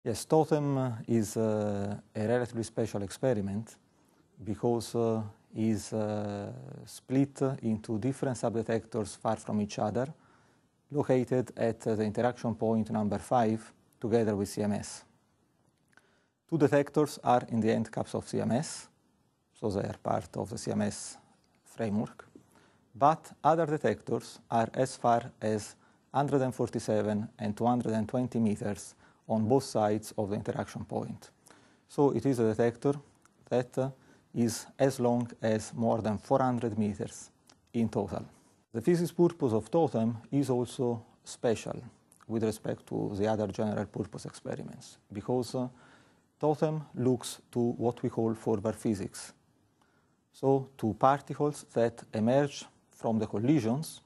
Yes, TOTEM is a relatively special experiment because is split into different subdetectors far from each other, located at the interaction point number 5 together with CMS. Two detectors are in the end caps of CMS, so they are part of the CMS framework, but other detectors are as far as 147 and 220 meters on both sides of the interaction point. So it is a detector that is as long as more than 400 meters in total. The physics purpose of TOTEM is also special with respect to the other general purpose experiments, because TOTEM looks to what we call forward physics. So to particles that emerge from the collisions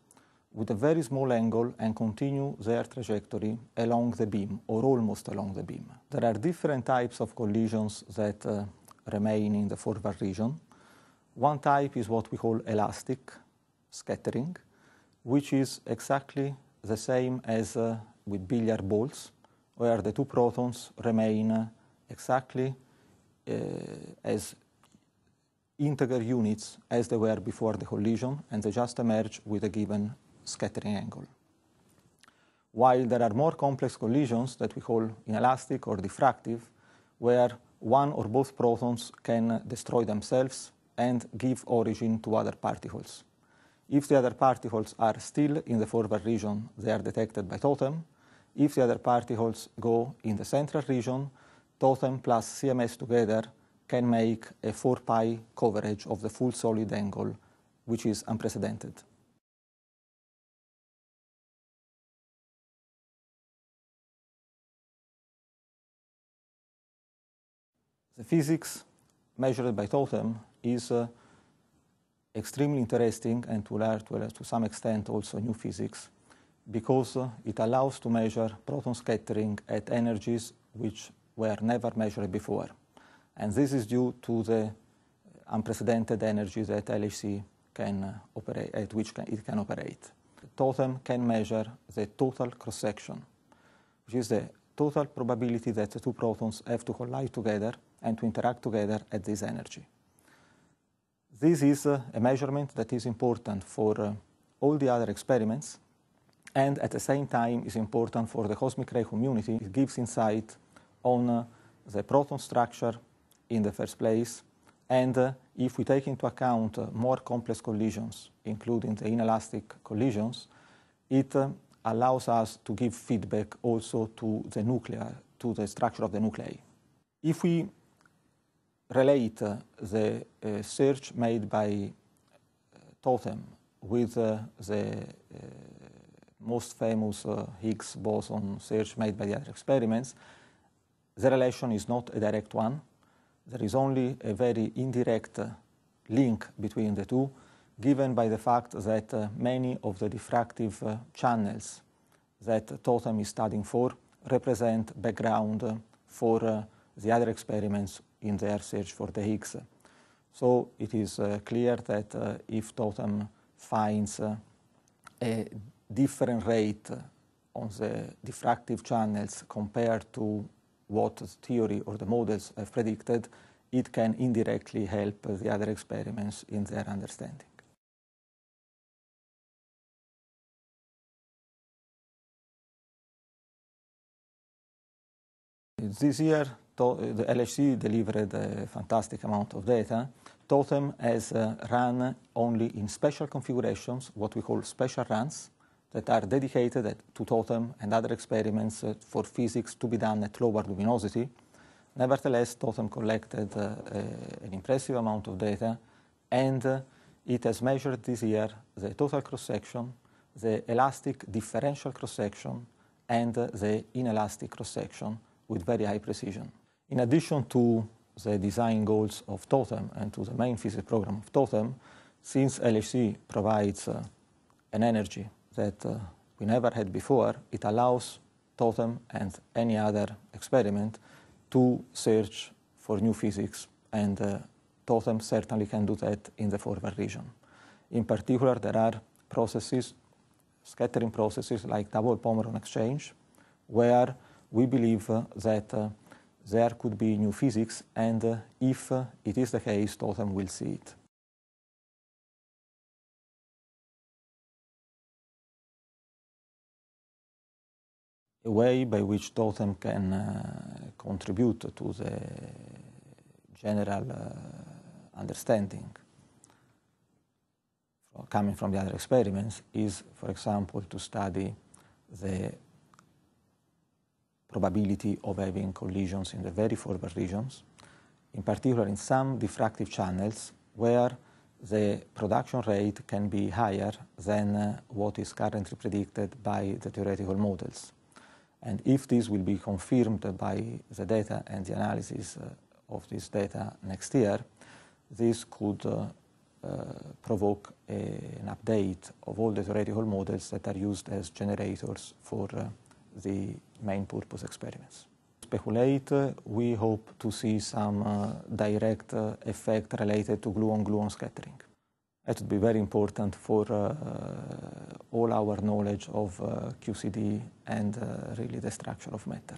with a very small angle and continue their trajectory along the beam or almost along the beam. There are different types of collisions that remain in the forward region. One type is what we call elastic scattering, which is exactly the same as with billiard balls, where the two protons remain exactly as integer units as they were before the collision, and they just emerge with a given scattering angle. While there are more complex collisions that we call inelastic or diffractive, where one or both protons can destroy themselves and give origin to other particles. If the other particles are still in the forward region, they are detected by TOTEM. If the other particles go in the central region, TOTEM plus CMS together can make a 4 pi coverage of the full solid angle, which is unprecedented. The physics measured by TOTEM is extremely interesting, and to some extent also new physics, because it allows to measure proton scattering at energies which were never measured before. And this is due to the unprecedented energy that LHC can operate, at which it can operate. TOTEM can measure the total cross-section, which is the total probability that the two protons have to collide together and to interact together at this energy. This is a measurement that is important for all the other experiments, and at the same time is important for the cosmic ray community. It gives insight on the proton structure in the first place, and if we take into account more complex collisions, including the inelastic collisions, it allows us to give feedback also to the nuclei, to the structure of the nuclei. If we relate the search made by TOTEM with the most famous Higgs boson search made by the other experiments, the relation is not a direct one. There is only a very indirect link between the two, given by the fact that many of the diffractive channels that TOTEM is studying for represent background for the other experiments in their search for the Higgs. So it is clear that if TOTEM finds a different rate on the diffractive channels compared to what the theory or the models have predicted, it can indirectly help the other experiments in their understanding. This year, the LHC delivered a fantastic amount of data. TOTEM has run only in special configurations, what we call special runs, that are dedicated to TOTEM and other experiments for physics to be done at lower luminosity. Nevertheless, TOTEM collected an impressive amount of data, and it has measured this year the total cross-section, the elastic differential cross-section, and the inelastic cross-section with very high precision. In addition to the design goals of TOTEM and to the main physics program of TOTEM, since LHC provides an energy that we never had before, it allows TOTEM and any other experiment to search for new physics, and TOTEM certainly can do that in the forward region. In particular, there are processes, scattering processes like double Pomeroy exchange, where we believe that there could be new physics, and if it is the case, TOTEM will see it. A way by which TOTEM can contribute to the general understanding coming from the other experiments is, for example, to study the probability of having collisions in the very forward regions, in particular in some diffractive channels where the production rate can be higher than what is currently predicted by the theoretical models. And if this will be confirmed by the data and the analysis of this data next year, this could provoke an update of all the theoretical models that are used as generators for the main purpose experiments. Speculate, we hope to see some direct effect related to gluon-gluon scattering. That would be very important for all our knowledge of QCD and really the structure of matter.